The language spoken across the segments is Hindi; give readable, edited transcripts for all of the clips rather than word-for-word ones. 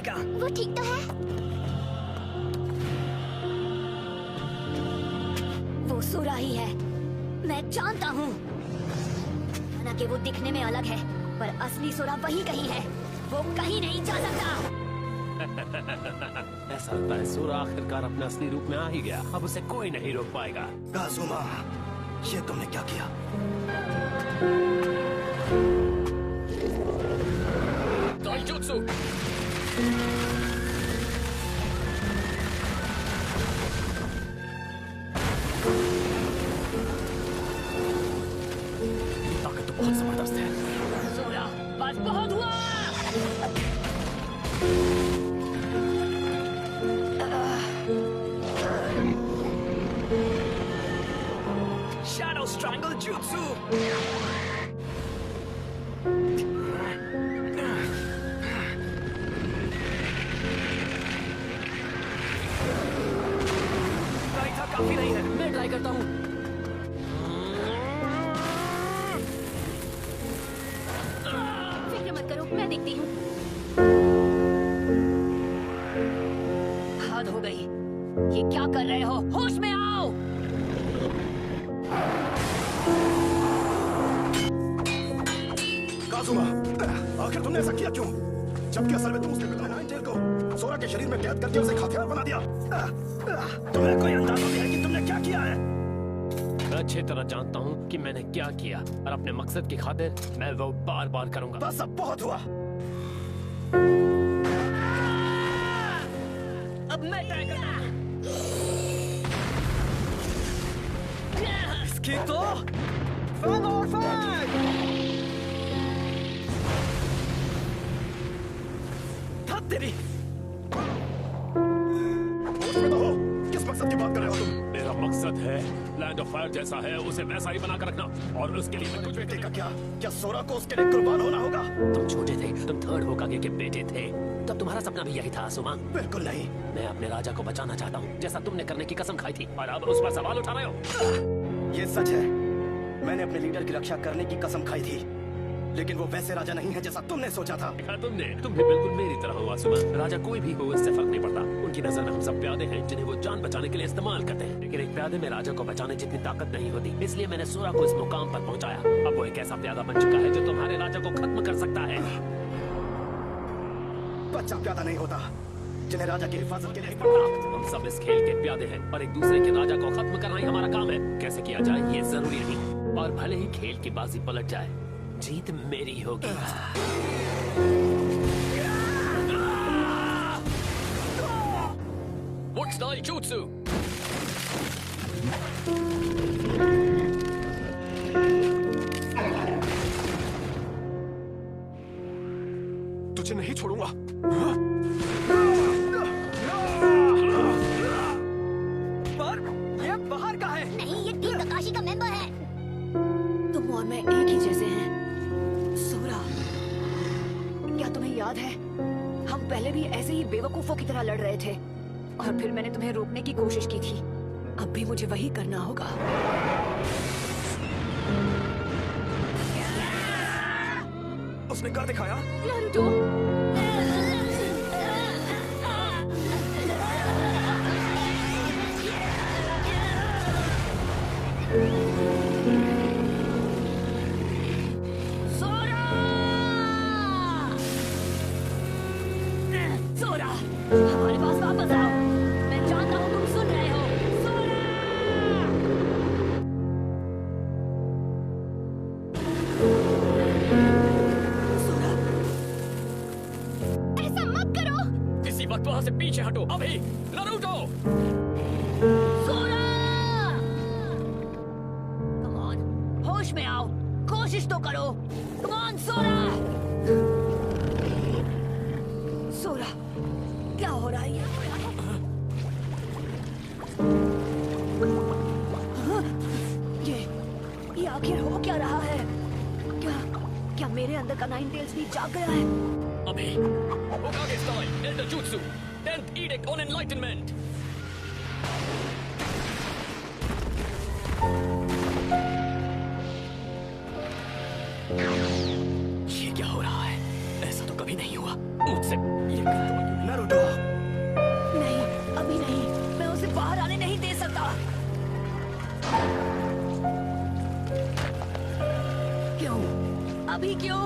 का। वो ठीक तो है? वो सूरा ही है, मैं जानता हूँ। ना कि वो दिखने में अलग है, पर असली सूरा वही कहीं है। वो कहीं नहीं जा सकता। ऐसा लगता है सूरा आखिरकार अपने असली रूप में आ ही गया। अब उसे कोई नहीं रोक पाएगा। काजुमा, ये तुमने क्या किया? ताइजुत्सु। ये ताकत तो बहुत जबरदस्त है। सूरा, बस बहुत हुआ। Shadow Strangle Jutsu! ट्राई था, काफी नहीं है। मैं ट्राई करता हूँ। फिक्र मत करो, मैं देखती हूँ। हद हो गई। ये क्या कर रहे हो? होश में आओ। काजुमा, आखिर तुमने ऐसा किया क्यों? जबकि असल में तुम उसने पिता नाइनटेल को सोरा के शरीर में कैद करके उसे हथियार बना दिया। तुम्हें कोई अंदाजा नहीं है कि तुमने क्या किया है? मैं अच्छी तरह जानता हूँ कि मैंने क्या किया, और अपने मकसद की खातिर मैं वो बार बार करूंगा। बस अब बहुत हुआ। अब मैं ट्राई करता हूँ। इसकी तो फन और फन! धत तेरी! होश में तो हो? किस मकसद की बात कर रहे हो तुम? मेरा मकसद है लैंड ऑफ फायर जैसा है उसे वैसा ही बनाकर रखना, और उसके लिए मैं कुछ भी बेटे का क्या? क्या सोरा को उसके लिए कुर्बान होना होगा? तुम छोटे थे, तुम थर्ड होकागे के बेटे थे, तब तुम्हारा सपना भी यही था आसुमा। बिल्कुल नहीं। मैं अपने राजा को बचाना चाहता हूँ, जैसा तुमने करने की कसम खाई थी, और अब उस पर सवाल उठा रहे हो। ये सच है, मैंने अपने लीडर की रक्षा करने की कसम खाई थी, लेकिन वो वैसे राजा नहीं है जैसा तुमने सोचा था। देखा तुमने? तुम भी बिल्कुल मेरी तरह हो आसुमा। राजा कोई भी हो, इससे फर्क नहीं पड़ता। उनकी नजर में हम सब प्यादे हैं जिन्हें वो जान बचाने के लिए इस्तेमाल करते हैं, लेकिन एक प्यादे में राजा को बचाने जितनी ताकत नहीं होती, इसलिए मैंने सूरा को इस मुकाम पर पहुंचाया। अब वो एक ऐसा प्यादा बन चुका है जो तुम्हारे राजा को खत्म कर सकता है। बच्चा प्यादा नहीं होता जिन्हें राजा की हिफाजत के लिए हम सब इस खेल के प्यादे हैं, और एक दूसरे के राजा को खत्म करना ही हमारा काम है। कैसे किया जाए ये जरूरी नहीं, और भले ही खेल की बाजी पलट जाए, जीत मेरी होगी। What's Taijutsu? तुझे नहीं छोड़ूंगा। पर ये बाहर का है। नहीं, ये टीम ककाशी का मेंबर है। तुम और मैं एक ही जैसे हैं। सूरा, क्या तुम्हें याद है? हम पहले भी ऐसे ही बेवकूफों की तरह लड़ रहे थे, और फिर मैंने तुम्हें रोकने की कोशिश की थी। अब भी मुझे वही करना होगा। उसने कर दिखाया। नारुतो। सोरा! सोरा, हमारे पास वापस आओ। मैं जानता हूँ तुम सुन रहे हो। सोरा! सोरा, ऐसा मत करो। इसी वक्त वहां से पीछे हटो अभी। नारुतो! सोरा! Come on, होश में आओ। कोशिश तो करो। Come on, सोरा! सोरा, क्या हो रहा है ये? हाँ? ये आखिर हो क्या रहा है? क्या मेरे अंदर का नाइन टेल्स भी जाग गया है? अभी Hokage style Elder Jutsu 10th Edict on Enlightenment. ये क्या हो रहा है? ऐसा तो कभी नहीं हुआ मुझसे। ये कंट्रोल नारुतो। नहीं, अभी नहीं। मैं उसे बाहर आने नहीं दे सकता। क्यों? अभी क्यों?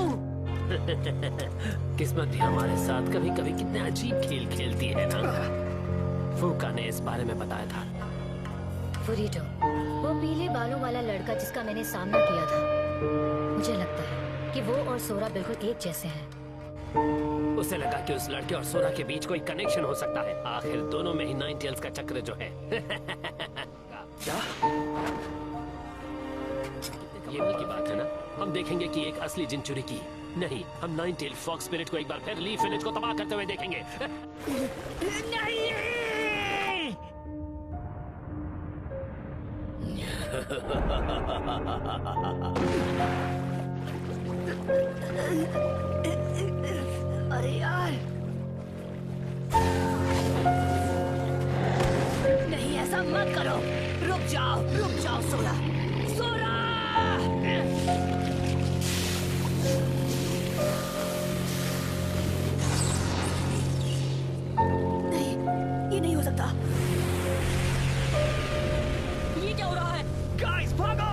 किस्मत भी हमारे साथ कभी कभी कितने अजीब खेल खेलती है ना। फूका ने इस बारे में बताया था। फुरीटो, वो पीले बालों वाला लड़का जिसका मैंने सामना किया था, मुझे लगता है कि वो और सोरा बिल्कुल एक जैसे हैं। उसे लगा कि उस लड़के और सोरा के बीच कोई कनेक्शन हो सकता है। आखिर दोनों में ही नाइन टेल्स का चक्र जो है। क्या? ये की बात है ना। हम देखेंगे कि एक असली जिन चोरी की। नहीं, हम नाइन टेल फॉक्स स्पिरिट को एक बार फिर लीफ विलेज को तबाह करते हुए देखेंगे। नहीं! अरे यार! नहीं, ऐसा मत करो। रुक जाओ सोरा। सोरा! नहीं, ये नहीं हो सकता। ये क्या हो रहा है? गाइस भागो!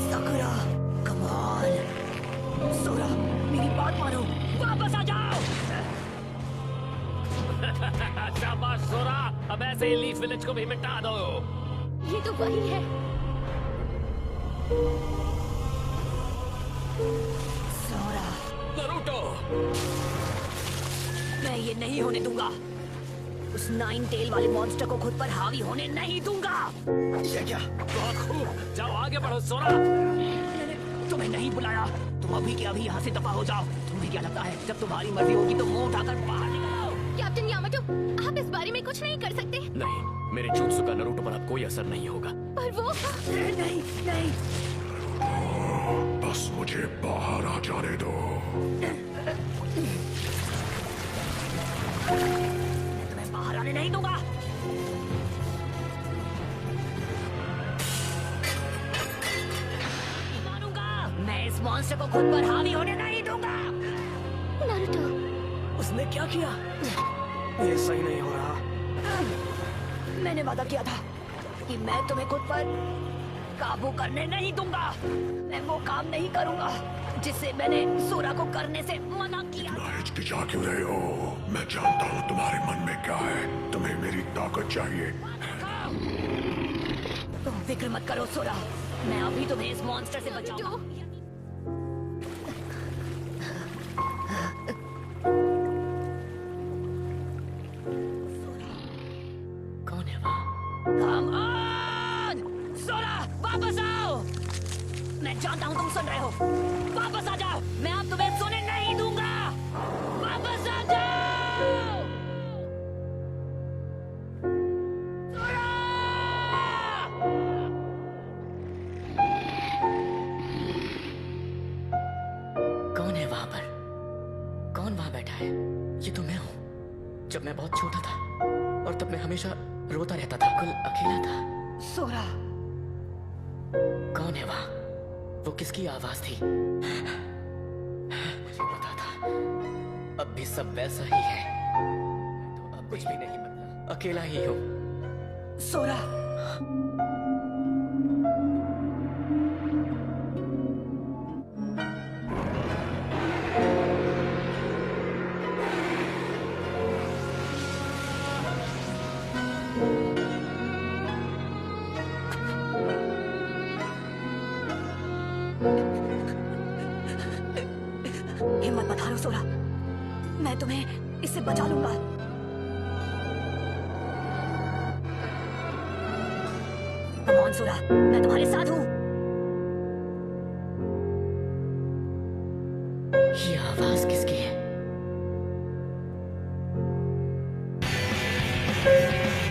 साकुरा, come on. सोरा, मेरी बात मानो। वापस आ जाओ। शाबाश सोरा, अब ऐसे ही लीफ विलेज को भी मिटा दो। ये तो वही है। सोरा, नारुतो! मैं ये नहीं होने दूंगा। उस नाइन टेल वाले मॉन्स्टर को खुद पर हावी होने नहीं दूंगा। ये क्या? बहुत खूब, जाओ आगे बढ़ो सोरा। मैंने तुम्हें नहीं बुलाया। तुम अभी के अभी यहाँ से दफा हो जाओ। तुम्हें क्या लगता है जब तुम्हारी मर्जी होगी तो मुंह उठाकर बाहर निकलो? कैप्टन यामाटो, आप इस बारे में कुछ नहीं कर सकते। नहीं, मेरे जुत्सु का नारुतो पर अब कोई असर नहीं होगा। पर वो नहीं, नहीं। बस मुझे बाहर आ जाने दो। मैं तुम्हें बाहर आने नहीं दूंगा। नहीं मानूंगा। मैं इस मॉन्स्टर को खुद पर हावी होने नहीं दूंगा। नारुतो, उसने क्या किया? ये सही नहीं हो रहा। मैंने वादा किया था कि मैं तुम्हें खुद पर काबू करने नहीं दूंगा। मैं वो काम नहीं करूंगा जिसे मैंने सोरा को करने से मना किया। हिचकिचा क्यों रहे हो? मैं जानता हूँ तुम्हारे मन में क्या है। तुम्हें मेरी ताकत चाहिए। तुम फिक्र मत करो सोरा, मैं अभी तुम्हें इस मॉन्स्टर से बचाऊंगा। कौन है वहाँ? Come on! सोरा, वापस आओ! मैं जानता हूँ तुम सुन रहे हो। वापस आ जाओ। मैं अब तुम्हें सोने नहीं दूंगा। वापस आ जाओ! सोरा! कौन है वहाँ पर? कौन वहाँ बैठा है? ये तो मैं हूँ। जब मैं बहुत छोटा था और तब मैं हमेशा रोता रहता था, बिल्कुल अकेला था। सोरा, कौन है वहाँ? वो किसकी आवाज थी? मुझे पता था। अब भी सब वैसा ही है। मैं तो अब कुछ भी नहीं बदला, अकेला ही हूँ। सोरा। हिम्मत मत हारो सोरा, मैं तुम्हें इससे बचा लूंगा। कम ऑन सोरा, मैं तुम्हारे साथ हूँ।